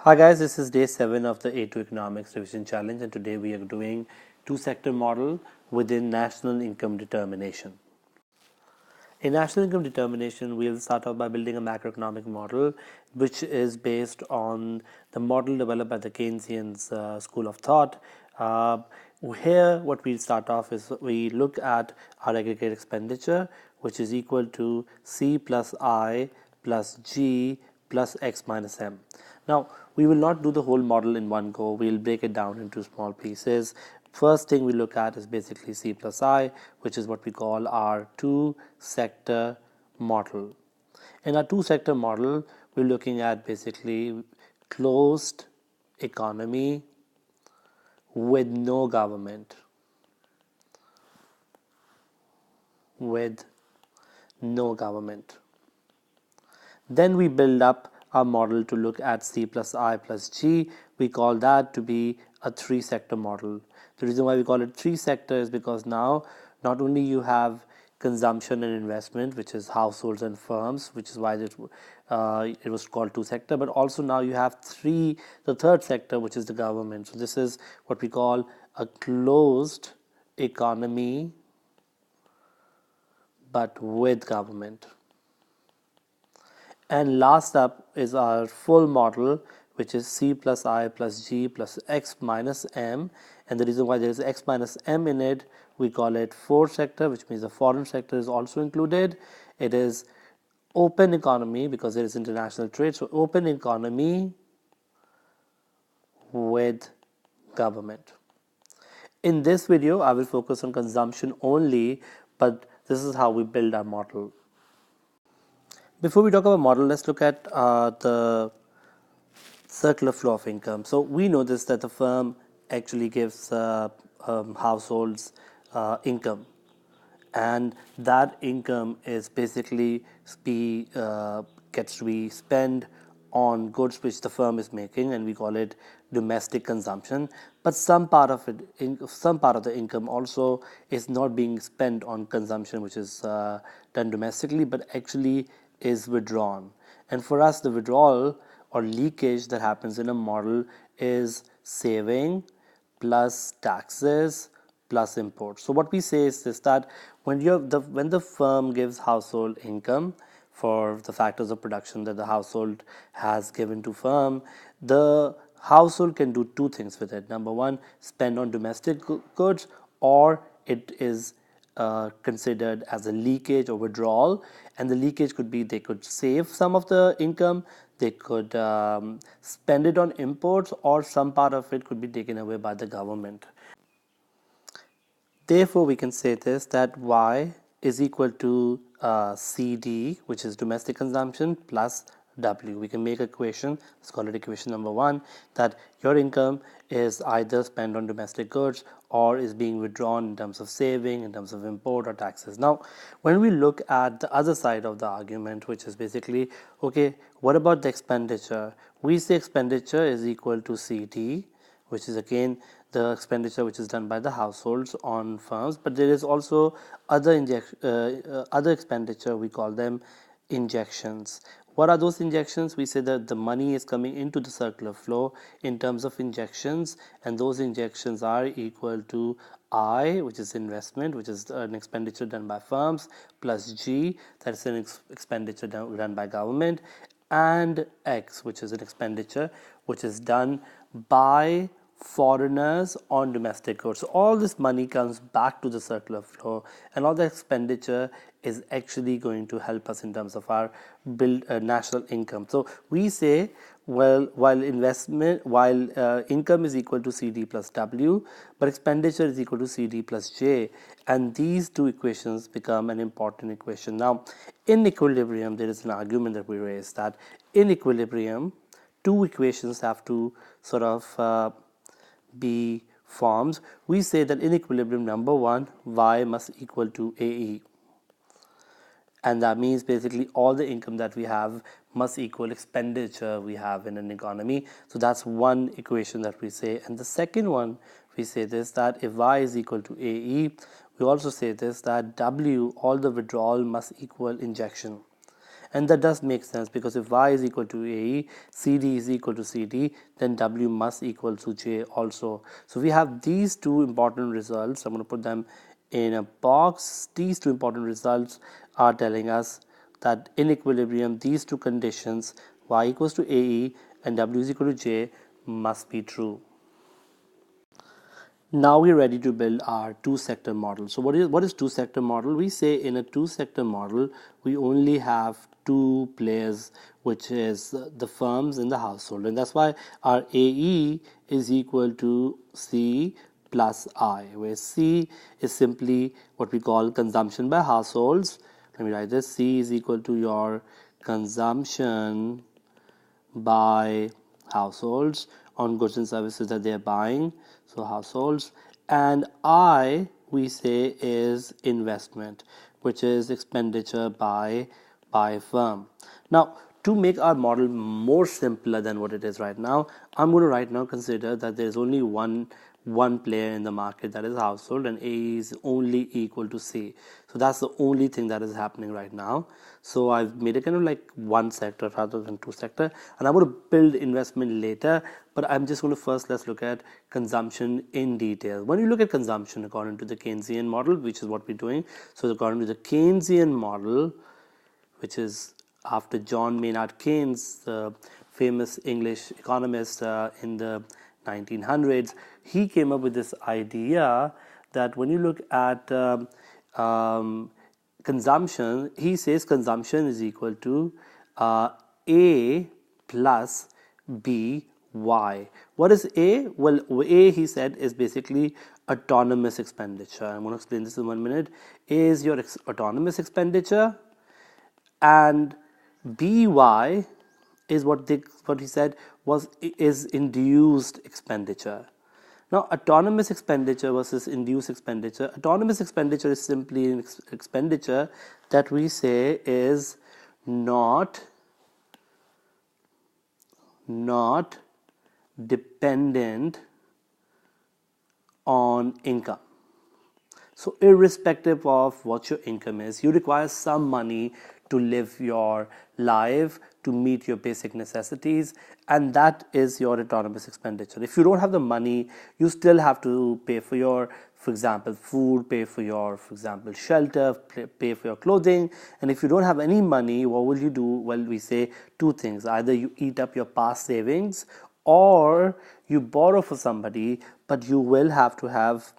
Hi guys, this is day 7 of the A2 Economics Revision Challenge, and today we are doing two-sector model within national income determination. In national income determination, we'll start off by building a macroeconomic model which is based on the model developed by the Keynesian school of thought. Here what we'll start off is we look at our aggregate expenditure, which is equal to C plus I plus G plus X minus M. Now, we will not do the whole model in one go. We'll break it down into small pieces. First thing we look at is basically C plus I, which is what we call our two-sector model. In our two-sector model, we're looking at basically closed economy with no government. With no government. Then we build up our model to look at C plus I plus G. We call that to be a three-sector model. The reason why we call it three-sector is because now not only you have consumption and investment, which is households and firms, which is why it was called two-sector, but also now you have the third sector, which is the government. So this is what we call a closed economy, but with government. And last up is our full model, which is C plus I plus G plus X minus M. And the reason why there is X minus M in it, we call it fourth sector, which means the foreign sector is also included. It is open economy because there is international trade. So open economy with government. In this video, I will focus on consumption only, but this is how we build our model. Before we talk about model, let's look at the circular flow of income. So we know this, that the firm actually gives households income, and that income is basically gets to be spent on goods which the firm is making, and we call it domestic consumption. But some part of the income also is not being spent on consumption, which is done domestically, but actually is withdrawn. And for us, the withdrawal or leakage that happens in a model is saving plus taxes plus imports. So what we say is this, that when the firm gives household income for the factors of production that the household has given to firm, the household can do two things with it. Number one, spend on domestic goods, or it is considered as a leakage or withdrawal. And the leakage could be they could save some of the income, they could spend it on imports, or some part of it could be taken away by the government. Therefore, we can say this, that Y is equal to CD, which is domestic consumption, plus W. We can make an equation, let's call it equation number 1, that your income is either spent on domestic goods or is being withdrawn in terms of saving, in terms of import or taxes. Now, when we look at the other side of the argument, which is basically, okay, what about the expenditure? We say expenditure is equal to CD, which is again the expenditure which is done by the households on firms, but there is also other expenditure, we call them injections. What are those injections? We say that the money is coming into the circular flow in terms of injections, and those injections are equal to I, which is investment, which is an expenditure done by firms, plus G, that's an expenditure done by government, and X, which is an expenditure which is done by foreigners on domestic goods. So all this money comes back to the circular flow, and all the expenditure is actually going to help us in terms of our national income. So we say, well, while income is equal to CD plus W, but expenditure is equal to CD plus J, and these two equations become an important equation. Now, in equilibrium, there is an argument that we raise that in equilibrium, two equations have to sort of be formed. We say that in equilibrium, number 1, Y must equal to AE, and that means basically all the income that we have must equal expenditure we have in an economy. So that's one equation that we say. And the second one, we say this, that if Y is equal to AE, we also say this, that W, all the withdrawal must equal injection. And that does make sense, because if y is equal to AE, CD is equal to CD, then W must equal to J also. So we have these two important results. I'm going to put them in a box. These two important results are telling us that in equilibrium, these two conditions, y equals to AE and W is equal to J, must be true. Now we're ready to build our two-sector model. So what is two-sector model? We say in a two-sector model, we only have two players, which is the firms and the household. And that's why our AE is equal to C plus I, where C is simply what we call consumption by households. Let me write this. C is equal to your consumption by households on goods and services that they are buying, so households. And I, we say, is investment, which is expenditure by firm. Now, to make our model more simpler than what it is right now, I'm going to right now consider that there is only one player in the market, that is household, and A is only equal to C. So that's the only thing that is happening right now. So I've made it kind of like one sector rather than two sector, and I'm going to build investment later, but I'm just going to first let's look at consumption in detail. When you look at consumption according to the Keynesian model, which is what we're doing, so according to the Keynesian model, which is after John Maynard Keynes, the famous English economist in the 1900s, he came up with this idea that when you look at consumption, he says consumption is equal to A plus B Y. What is A? Well, A, he said, is basically autonomous expenditure. I'm going to explain this in 1 minute. A is your autonomous expenditure, and BY is what he said is induced expenditure. Now, autonomous expenditure versus induced expenditure. Autonomous expenditure is simply an expenditure that we say is not dependent on income. So irrespective of what your income is, you require some money to live your life, to meet your basic necessities, and that is your autonomous expenditure. If you don't have the money, you still have to pay for your, for example, food, pay for your, for example, shelter, pay for your clothing. And if you don't have any money, what will you do? Well, we say two things. Either you eat up your past savings, or you borrow for somebody, but you will have to have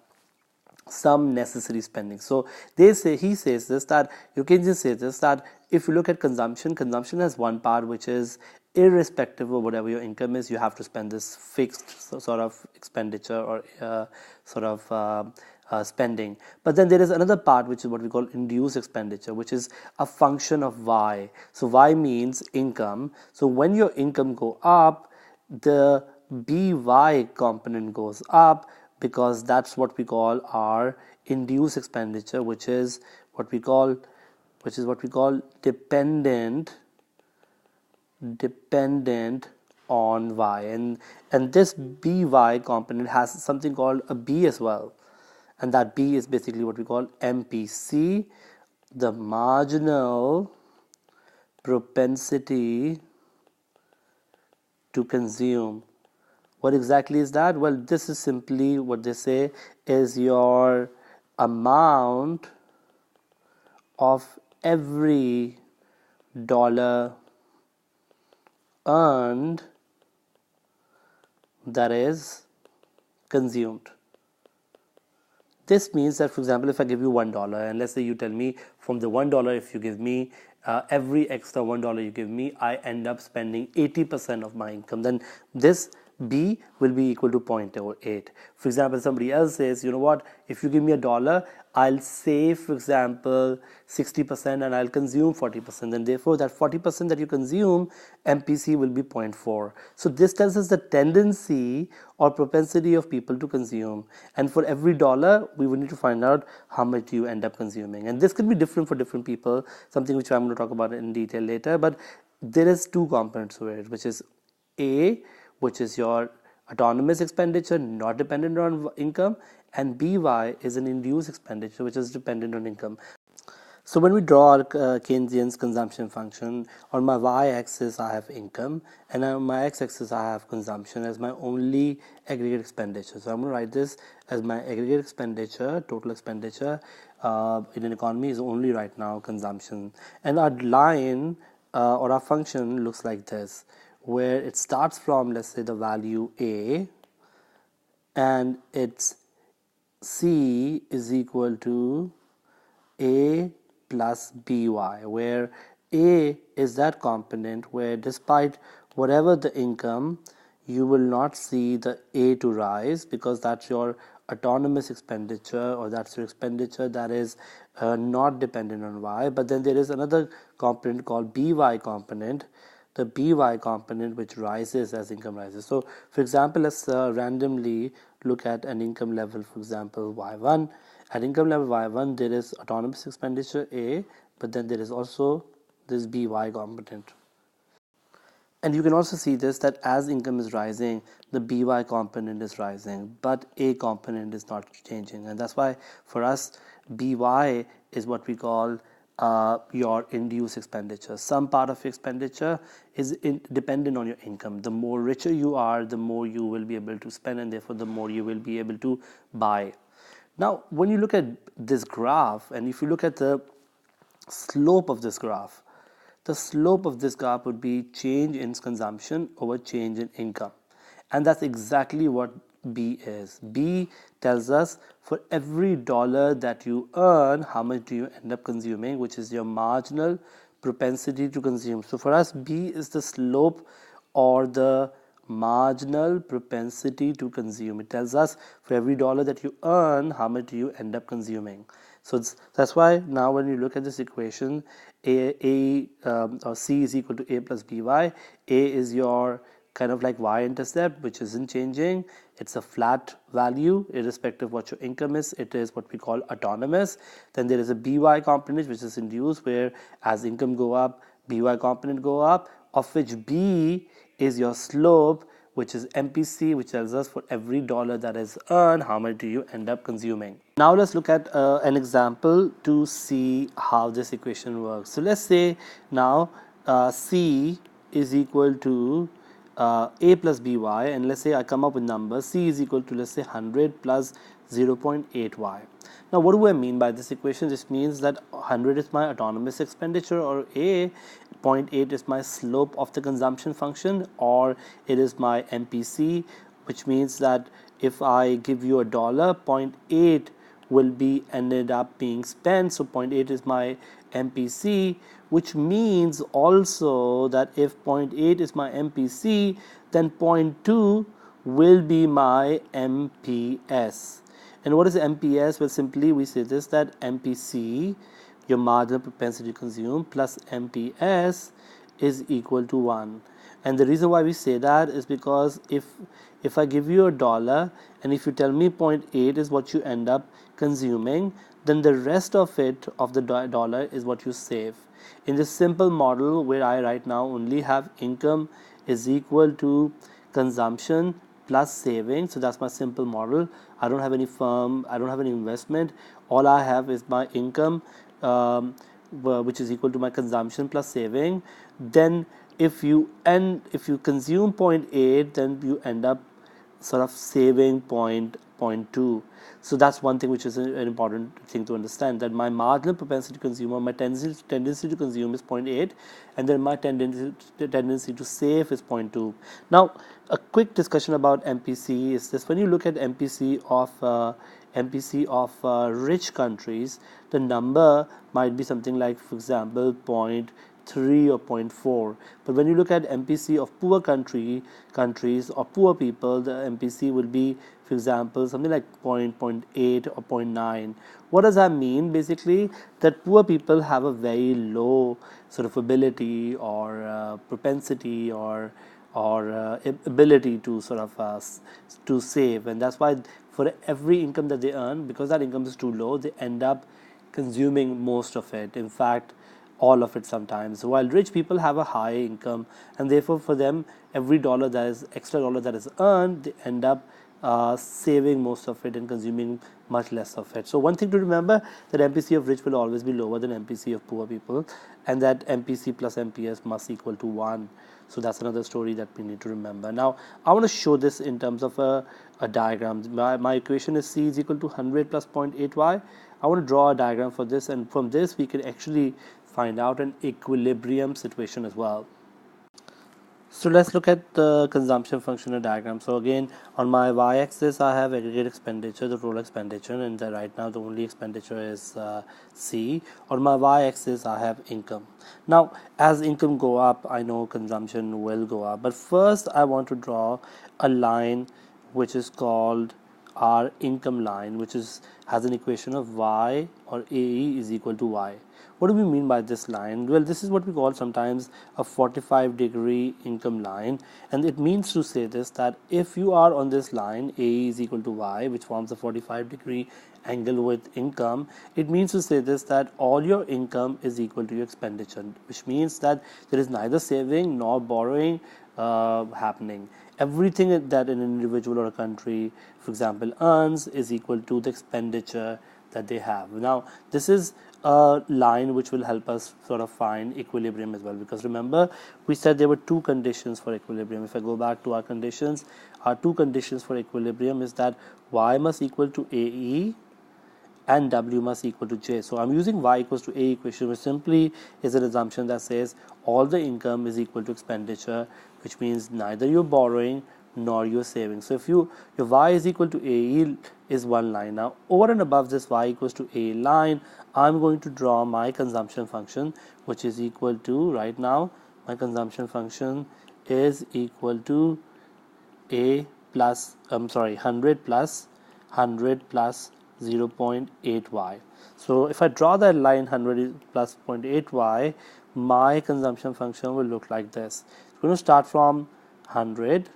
some necessary spending. So he says this, that you can just say this, that if you look at consumption has one part which is irrespective of whatever your income is, you have to spend this fixed sort of expenditure or spending. But then there is another part which is what we call induced expenditure, which is a function of Y. So Y means income. So when your income go up, the BY component goes up, because that's what we call our induced expenditure, which is what we call dependent on Y, and this BY component has something called a B as well, and that B is basically what we call MPC, the marginal propensity to consume. What exactly is that? Well, this is simply what they say is your amount of every dollar earned that is consumed. This means that, for example, if I give you $1, and let's say you tell me from the $1, if you give me every extra $1 you give me, I end up spending 80% of my income, then this B will be equal to 0.08. For example, somebody else says, you know what, if you give me $1, I'll save, for example, 60% and I'll consume 40%. And therefore, that 40% that you consume, MPC will be 0.4. So this tells us the tendency or propensity of people to consume. And for every dollar, we will need to find out how much you end up consuming. And this could be different for different people, something which I'm going to talk about in detail later. But there is two components to it, which is A, which is your autonomous expenditure not dependent on income, and BY is an induced expenditure which is dependent on income. So when we draw our Keynesian's consumption function, on my y-axis I have income, and on my x-axis I have consumption as my only aggregate expenditure. So I'm going to write this as my aggregate expenditure, total expenditure in an economy is only right now consumption. And our line or our function looks like this, where it starts from, let's say, the value A, and its C is equal to A plus by, where A is that component where despite whatever the income, you will not see the A to rise, because that's your autonomous expenditure, or that's your expenditure that is not dependent on Y. But then there is another component called by component, the by component, which rises as income rises. So for example, let's randomly look at an income level, for example y1. At income level y1 there is autonomous expenditure A, but then there is also this by component. And you can also see this, that as income is rising, the by component is rising, but A component is not changing. And that's why for us, by is what we call your induced expenditure. Some part of expenditure is dependent on your income. The more richer you are, the more you will be able to spend, and therefore the more you will be able to buy. Now, when you look at this graph, and if you look at the slope of this graph, the slope of this graph would be change in consumption over change in income. And that's exactly what B is. B tells us for every dollar that you earn, how much do you end up consuming, which is your marginal propensity to consume. So for us, B is the slope or the marginal propensity to consume. It tells us for every dollar that you earn, how much do you end up consuming. So that's why now when you look at this equation, or C is equal to A plus by. A is your kind of like y-intercept, which isn't changing. It's a flat value irrespective of what your income is. It is what we call autonomous. Then there is a by component, which is induced, where as income go up, by component go up, of which B is your slope, which is MPC, which tells us for every dollar that is earned, how much do you end up consuming. Now let's look at an example to see how this equation works. So let's say now C is equal to A plus by, and let's say I come up with numbers. C is equal to, let's say, 100 plus 0.8y. Now what do I mean by this equation? This means that 100 is my autonomous expenditure, or A, 0.8 is my slope of the consumption function, or it is my MPC, which means that if I give you a dollar, 0.8 will be ended up being spent. So 0.8 is my MPC, which means also that if 0.8 is my MPC, then 0.2 will be my MPS. And what is MPS? Well, simply we say this, that MPC, your marginal propensity to consume, plus MPS is equal to 1. And the reason why we say that is because if I give you a dollar, and if you tell me 0.8 is what you end up consuming, then the rest of it, of the dollar, is what you save. In this simple model where I right now only have income is equal to consumption plus saving, so that's my simple model. I don't have any firm, I don't have any investment. All I have is my income, which is equal to my consumption plus saving. Then if you consume 0.8, then you end up sort of saving 0.2. So that's one thing which is an important thing to understand, that my marginal propensity to consume, or my tendency to consume is 0.8, and then my tendency to save is 0.2. Now a quick discussion about MPC is this: when you look at MPC of rich countries, the number might be something like, for example, 0.3 or 0.4. But when you look at MPC of poor countries or poor people, the MPC will be, for example, something like 0.8 or 0.9. What does that mean? Basically, that poor people have a very low sort of ability or propensity or ability to sort of to save, and that's why for every income that they earn, because that income is too low, they end up consuming most of it. In fact, all of it sometimes. While rich people have a high income, and therefore for them, every extra dollar that is earned, they end up saving most of it and consuming much less of it. So one thing to remember, that MPC of rich will always be lower than MPC of poor people, and that MPC plus MPS must equal to 1. So that's another story that we need to remember. Now I want to show this in terms of a diagram. My equation is C is equal to 100 plus 0.8y. I want to draw a diagram for this, and from this we can actually find out an equilibrium situation as well. So let's look at the consumption functional diagram. So again, on my y-axis I have aggregate expenditure, the total expenditure, and right now the only expenditure is C. On my y-axis I have income. Now as income go up, I know consumption will go up, but first I want to draw a line which is called our income line, which has an equation of y or AE is equal to y. What do we mean by this line? Well, this is what we call sometimes a 45-degree income line, and it means to say this, that if you are on this line AE is equal to y, which forms a 45-degree angle with income, it means to say this, that all your income is equal to your expenditure, which means that there is neither saving nor borrowing happening. Everything that an individual or a country, for example, earns is equal to the expenditure that they have. Now this is a line which will help us sort of find equilibrium as well, because remember we said there were two conditions for equilibrium. If I go back to our conditions, our two conditions for equilibrium is that y must equal to AE and W must equal to J. So I'm using y equals to A equation, which simply is an assumption that says all the income is equal to expenditure, which means neither you're borrowing nor you're saving. So if your y is equal to AE is one line. Now over and above this y equals to A line, I'm going to draw my consumption function, which is equal to, right now my consumption function is equal to A plus 100 plus 0.8y. So if I draw that line 100 plus 0.8y, my consumption function will look like this. It's going to start from 100,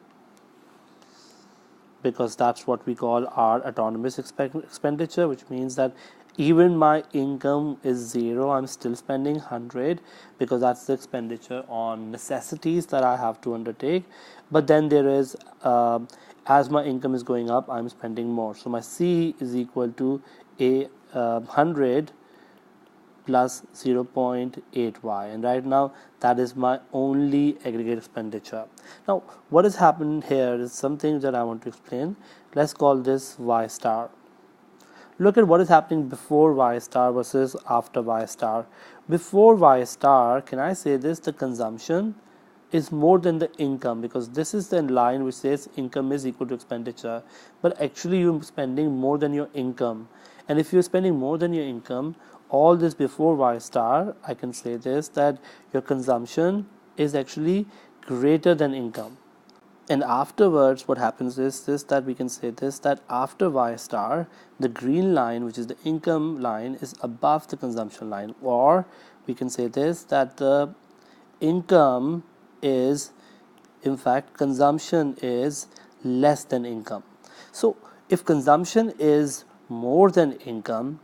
because that's what we call our autonomous expenditure, which means that even my income is 0, I'm still spending 100, because that's the expenditure on necessities that I have to undertake. But then there is, as my income is going up, I'm spending more. So my C is equal to a 100 plus 0.8y, and right now that is my only aggregate expenditure. Now what has happened here is something that I want to explain. Let's call this y star. Look at what is happening before y star versus after y star. Before y star, can I say this, the consumption is more than the income, because this is the line which says income is equal to expenditure, but actually you're spending more than your income. And if you're spending more than your income, all this before y star, I can say this, that your consumption is actually greater than income. And afterwards what happens is this, that we can say this, that after y star, the green line, which is the income line, is above the consumption line, or we can say this, that the income is, in fact, consumption is less than income. So if consumption is more than income,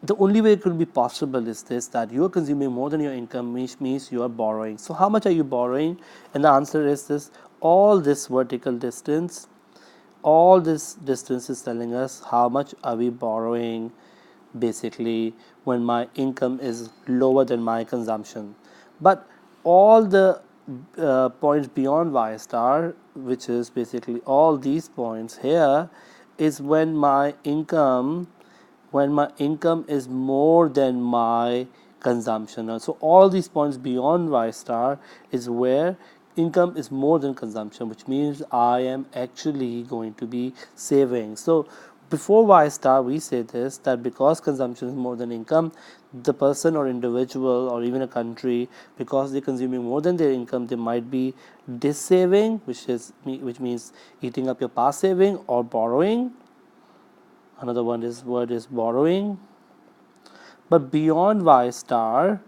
the only way it could be possible is this, that you are consuming more than your income, which means you are borrowing. So how much are you borrowing? And the answer is this, all this vertical distance, all this distance is telling us how much are we borrowing basically when my income is lower than my consumption. But all the points beyond y star, which is basically all these points here, is when my income is more than my consumption. So all these points beyond y star is where income is more than consumption, which means I am actually going to be saving. So before y star, we say this, that because consumption is more than income, the person or individual or even a country, because they're consuming more than their income, they might be dissaving, which means eating up your past saving, or borrowing. Another word is borrowing. But beyond y star,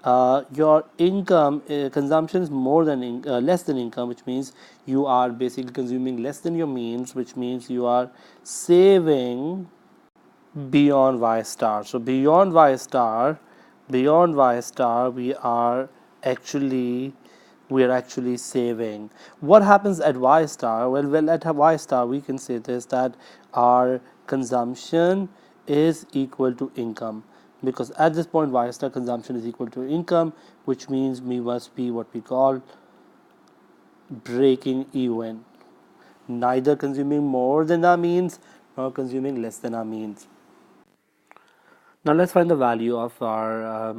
your income consumption is less than income, which means you are basically consuming less than your means, which means you are saving beyond y star. So beyond y star, we are actually we are actually saving. What happens at y star? Well, at y star we can say this, that our consumption is equal to income, because at this point y star consumption is equal to income, which means we must be what we call breaking even, neither consuming more than our means nor consuming less than our means. Now let's find the value of our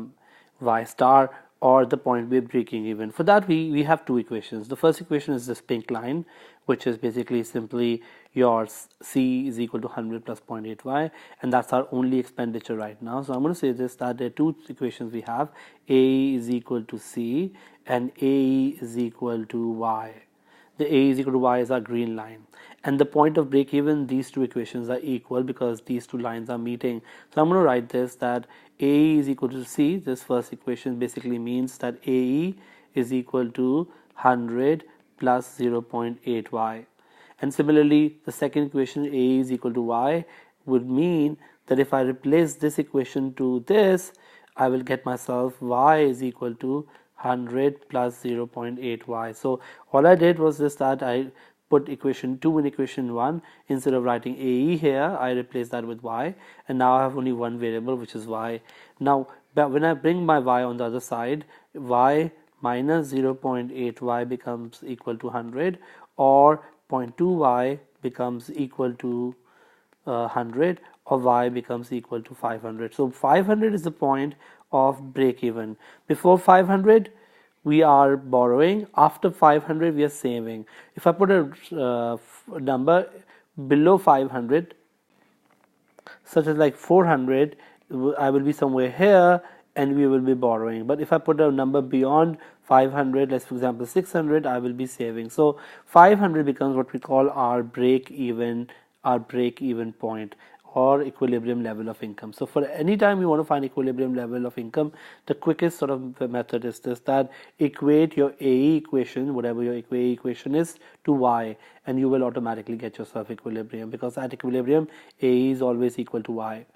y star, or the point we're breaking even. For that we have two equations. The first equation is this pink line, which is basically simply your C is equal to 100 plus 0.8y, and that's our only expenditure right now. So I'm going to say this, that there are two equations we have. A is equal to C and A is equal to y. The A is equal to y is our green line, and the point of break even, these two equations are equal because these two lines are meeting. So I'm going to write this, that A is equal to C. This first equation basically means that AE is equal to 100 plus 0.8y, and similarly the second equation, A is equal to y, would mean that if I replace this equation to this, I will get myself y is equal to 100 plus 0.8y. So all I did was this, that I put equation 2 in equation 1. Instead of writing AE here, I replace that with y, and now I have only one variable, which is y. Now when I bring my y on the other side, y minus 0.8y becomes equal to 100, or 0.2y becomes equal to 100, or y becomes equal to 500. So 500 is the point of break even. Before 500 we are borrowing, after 500 we are saving. If I put a number below 500, such as like 400, I will be somewhere here and we will be borrowing. But if I put a number beyond 500, let's for example 600, I will be saving. So 500 becomes what we call our break even point, or equilibrium level of income. So for any time you want to find equilibrium level of income, the quickest sort of method is this, that equate your AE equation, whatever your AE equation is, to y, and you will automatically get yourself equilibrium, because at equilibrium AE is always equal to y.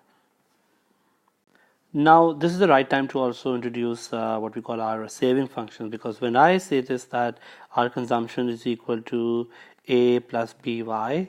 Now this is the right time to also introduce what we call our saving function, because when I say this, that our consumption is equal to A plus BY,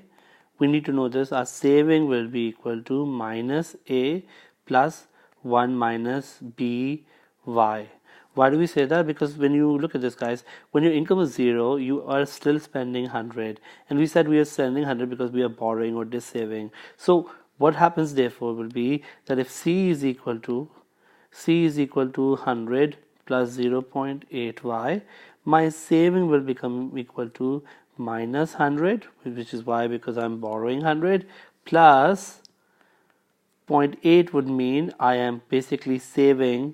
we need to know this, our saving will be equal to minus A plus 1 minus BY. Why do we say that? Because when you look at this, guys, when your income is 0, you are still spending 100, and we said we are spending 100 because we are borrowing or just saving. So what happens therefore will be that if C is equal to 100 plus 0.8y, my saving will become equal to minus 100, which is why, because I'm borrowing 100, plus 0.8 would mean I am basically saving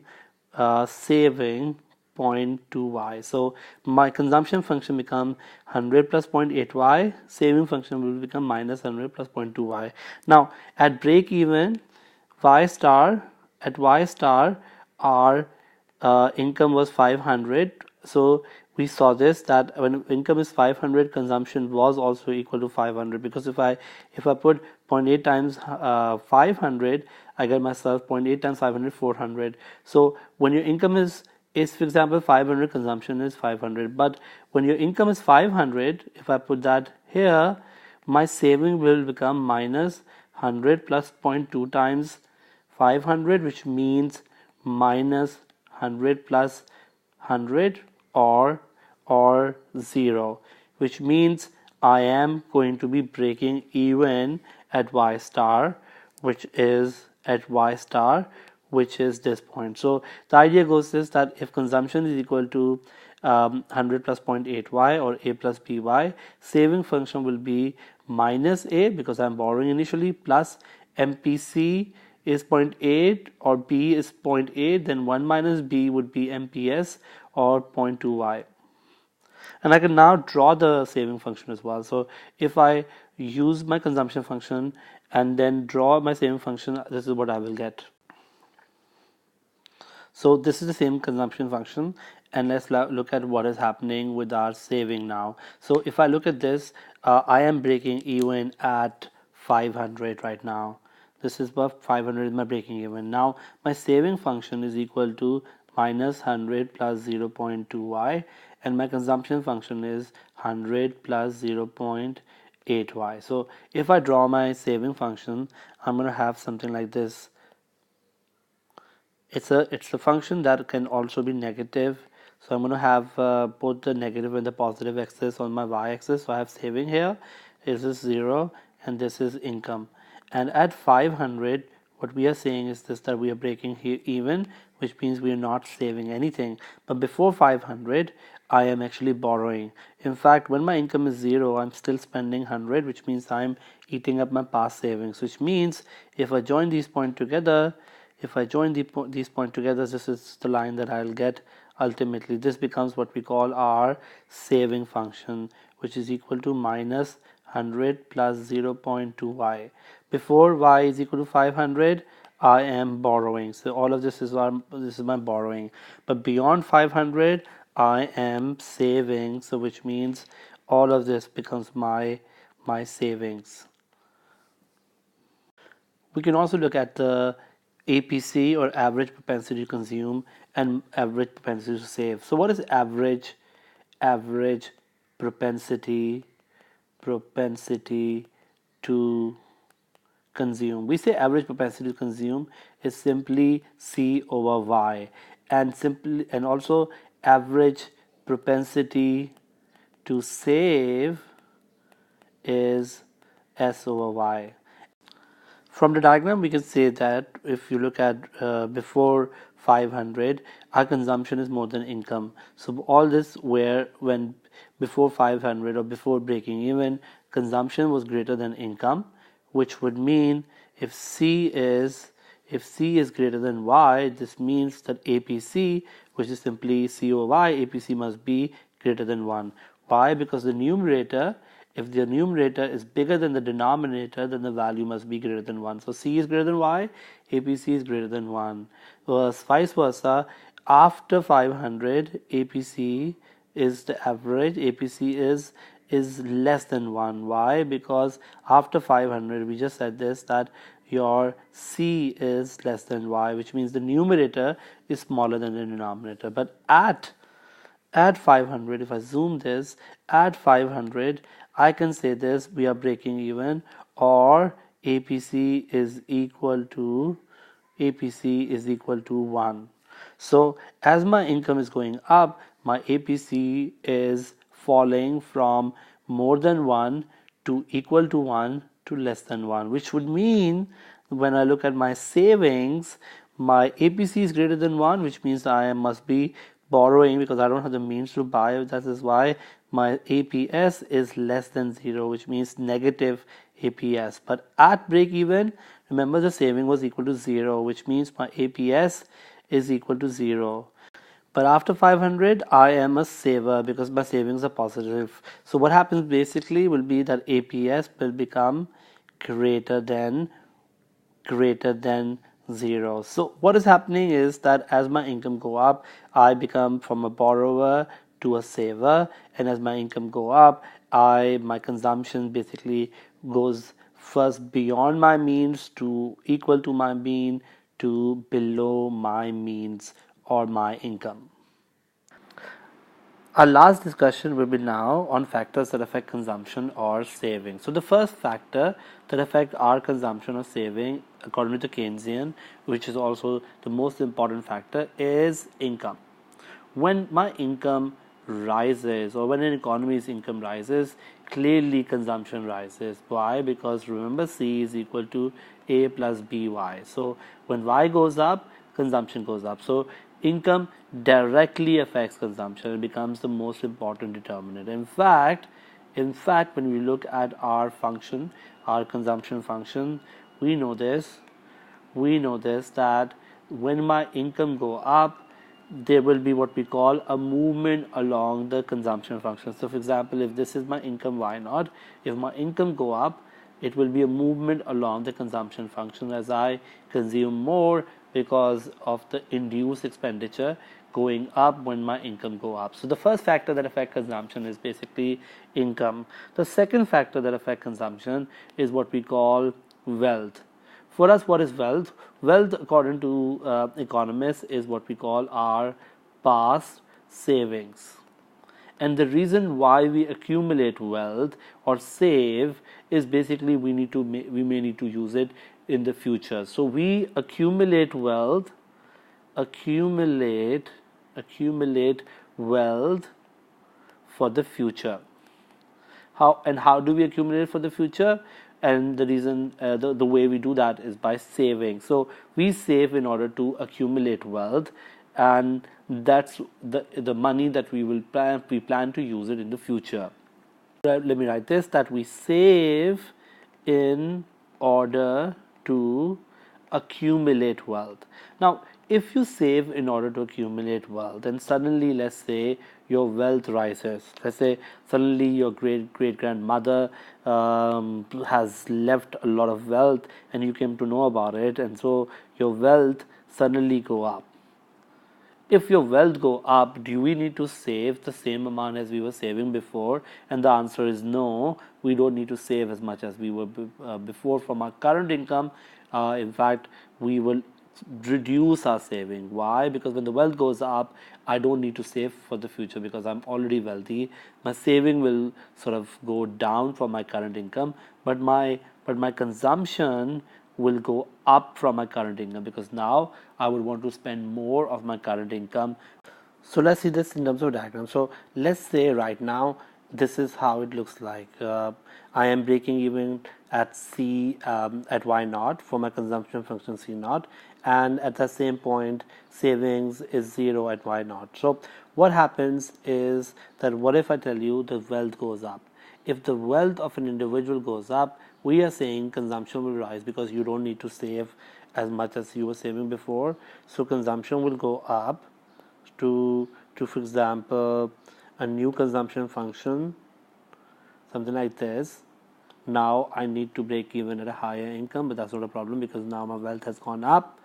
0.2y. So my consumption function becomes 100 plus 0.8y, saving function will become minus 100 plus 0.2y. Now at break even, y star our income was 500. So we saw this, that when income is 500, consumption was also equal to 500, because if I put 0.8 times 500, I get myself 0.8 times 500, 400. So when your income is for example 500, consumption is 500, but when your income is 500, if I put that here, my saving will become minus 100 plus 0.2 times 500, which means minus 100 plus 100, or 0, which means I am going to be breaking even at y star, which is this point. So the idea goes is that if consumption is equal to 100 plus 0.8y, or A plus by, saving function will be minus A, because I'm borrowing initially, plus MPC is 0.8 or B is 0.8, then 1 minus B would be MPS, or 0.2y. And I can now draw the saving function as well. So if I use my consumption function and then draw my saving function, this is what I will get. So this is the same consumption function, and let's look at what is happening with our saving now. So if I look at this, I am breaking even at 500 right now. This is what 500 is my breaking even. Now my saving function is equal to minus 100 plus 0.2y, and my consumption function is 100 plus 0.8y. So if I draw my saving function, I'm going to have something like this. It's a function that can also be negative, so I'm going to have both the negative and the positive axis on my y-axis. So I have saving here, this is 0 and this is income, and at 500 what we are saying is this, that we are breaking here even, which means we are not saving anything. But before 500 I am actually borrowing. In fact, when my income is 0, I'm still spending 100, which means I'm eating up my past savings, which means if I join these points together, these points together, this is the line that I'll get ultimately. This becomes what we call our saving function, which is equal to minus 100 plus 0.2y. Before y is equal to 500, I am borrowing. So all of this is my borrowing. But beyond 500, I am saving. So which means all of this becomes my savings. We can also look at the APC, or average propensity to consume, and average propensity to save. So what is average propensity to consume? We say average propensity to consume is simply C over Y, and also average propensity to save is S over Y. From the diagram, we can say that if you look at before 500, our consumption is more than income. So all this when before 500 or before breaking even, consumption was greater than income, which would mean if C is greater than Y, this means that APC, which is simply C over Y, APC must be greater than 1. Why? Because the numerator, if the numerator is bigger than the denominator, then the value must be greater than 1. So C is greater than Y, APC is greater than 1. Vice versa, after 500, APC is the average, APC is less than 1. Why? Because after 500, we just said this, that your C is less than Y, which means the numerator is smaller than the denominator. But at 500, if I zoom this, at 500, I can say this, we are breaking even, or APC is equal to 1. So as my income is going up, my APC is falling from more than 1 to equal to 1 to less than 1, which would mean when I look at my savings, my APC is greater than 1, which means I must be borrowing because I don't have the means to buy. That is why my APS is less than 0, which means negative APS. But at break even, remember the saving was equal to 0, which means my APS is equal to 0. But after 500, I am a saver because my savings are positive. So what happens basically will be that APS will become greater than 0. So what is happening is that as my income go up, I become from a borrower to a saver, and as my income go up, my consumption basically goes first beyond my means to equal to my mean to below my means or my income. Our last discussion will be now on factors that affect consumption or saving. So the first factor that affect our consumption or saving, according to the Keynesian, which is also the most important factor, is income. When my income rises, or when an economy's income rises, clearly consumption rises. Why? Because remember, C is equal to A plus BY. So when Y goes up, consumption goes up. So income directly affects consumption. It becomes the most important determinant. In fact, when we look at our function, our consumption function, we know this that when my income go up, there will be what we call a movement along the consumption function. So for example, if this is my income Y0, if my income go up, it will be a movement along the consumption function as I consume more because of the induced expenditure going up when my income go up. So the first factor that affects consumption is basically income. The second factor that affects consumption is what we call wealth. For us, what is wealth? Wealth, according to economists, is what we call our past savings. And the reason why we accumulate wealth or save is basically we may need to use it in the future. So we accumulate wealth, accumulate wealth for the future. How do we accumulate for the future? And the reason, the way we do that is by saving. So we save in order to accumulate wealth, and that's the money that we plan to use it in the future. Let me write this, that we save in order to accumulate wealth. Now, if you save in order to accumulate wealth, and suddenly, let's say, your wealth rises. Let's say suddenly your great grandmother has left a lot of wealth, and you came to know about it, and so your wealth suddenly go up. If your wealth go up, do we need to save the same amount as we were saving before? And the answer is no, we don't need to save as much as we were before from our current income. In fact, we will reduce our saving. Why? Because when the wealth goes up, I don't need to save for the future because I'm already wealthy. My saving will sort of go down from my current income, but my consumption will go up from my current income, because now I would want to spend more of my current income. So let's see this in terms of diagram. So let's say right now this is how it looks like. I am breaking even at at y naught for my consumption function c naught, and at the same point savings is 0 at y naught. So what happens is that, what if I tell you the wealth goes up? If the wealth of an individual goes up, we are saying consumption will rise, because you don't need to save as much as you were saving before. So consumption will go up to for example, a new consumption function, something like this. Now I need to break even at a higher income, but that's not a problem because now my wealth has gone up.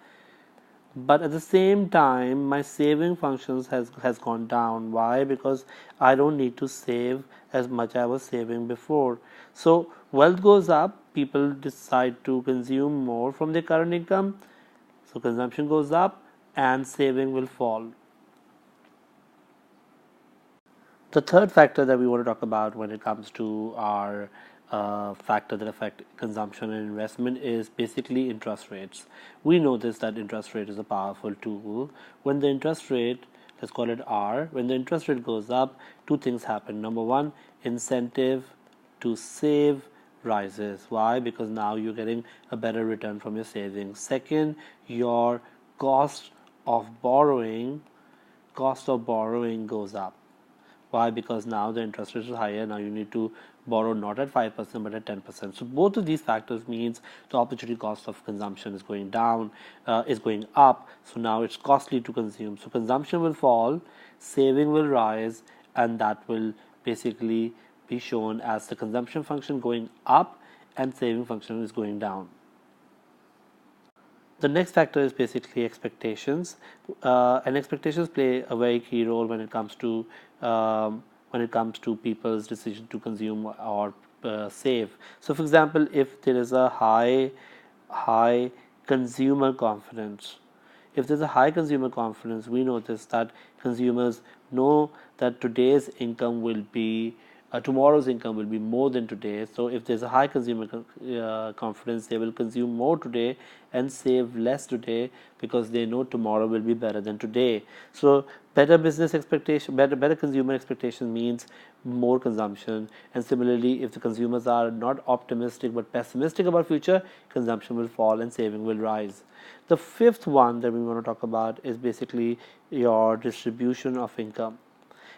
But at the same time, my saving functions has gone down. Why? Because I don't need to save as much I was saving before. So wealth goes up, people decide to consume more from their current income, so consumption goes up and saving will fall. The third factor that we want to talk about when it comes to our factor that affect consumption and investment is basically interest rates. We know this, that interest rate is a powerful tool. When the interest rate, let's call it R, when the interest rate goes up, two things happen. Number one, incentive to save rises. Why? Because now you're getting a better return from your savings. Second, your cost of borrowing goes up. Why? Because now the interest rate is higher. Now you need to borrow not at 5% but at 10%. So both of these factors means the opportunity cost of consumption is going down, is going up. So now it's costly to consume. So consumption will fall, saving will rise, and that will basically be shown as the consumption function going up and saving function is going down. The next factor is basically expectations, and expectations play a very key role when it comes to people's decision to consume or save. So, for example, if there is a high consumer confidence, we notice that consumers know that today's income will be tomorrow's income will be more than today. So if there's a high consumer confidence, they will consume more today and save less today, because they know tomorrow will be better than today. So better business expectation, better consumer expectation means more consumption. And similarly, if the consumers are not optimistic but pessimistic about future, consumption will fall and saving will rise. The fifth one that we want to talk about is basically your distribution of income.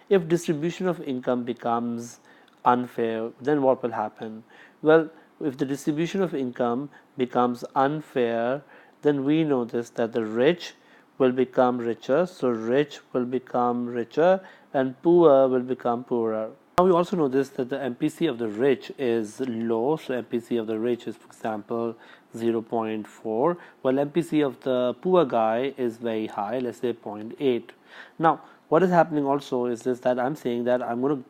If distribution of income becomes unfair, then what will happen? Well, if the distribution of income becomes unfair, then we notice that the rich will become richer, so rich will become richer and poor will become poorer. Now we also notice that the MPC of the rich is low, so MPC of the rich is, for example, 0.4, while MPC of the poor guy is very high, let's say 0.8. Now what is happening also is this, that I'm saying that I'm going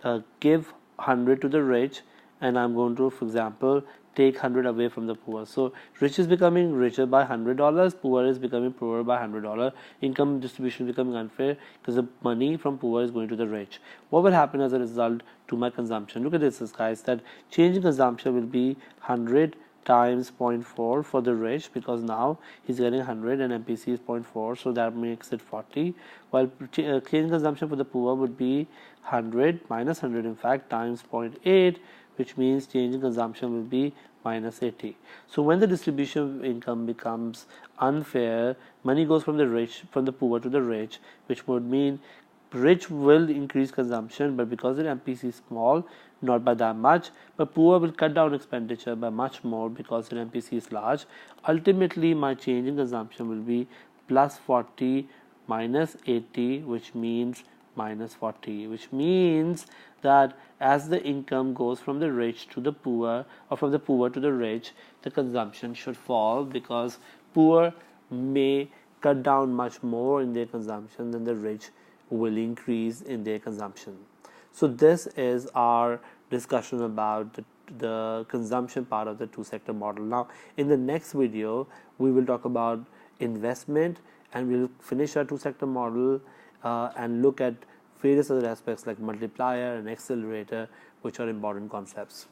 to give 100 to the rich and I'm going to, for example, take 100 away from the poor. So rich is becoming richer by $100, poor is becoming poorer by $100. Income distribution is becoming unfair because the money from poor is going to the rich. What will happen as a result to my consumption? Look at this, guys, that change in consumption will be 100 times 0.4 for the rich, because now he's getting 100 and MPC is 0.4, so that makes it 40, while change in consumption for the poor would be 100 minus 100, in fact, times 0.8, which means change in consumption will be minus 80. So when the distribution of income becomes unfair, money goes from the poor to the rich, which would mean rich will increase consumption, but because the MPC is small, not by that much, but poor will cut down expenditure by much more because the MPC is large. Ultimately, my change in consumption will be plus 40 minus 80, which means minus 40, which means that as the income goes from the rich to the poor, or from the poor to the rich, the consumption should fall, because poor may cut down much more in their consumption than the rich will increase in their consumption. So this is our discussion about the consumption part of the two-sector model. Now, in the next video, we will talk about investment, and we'll finish our two-sector model and look at various other aspects like multiplier and accelerator, which are important concepts.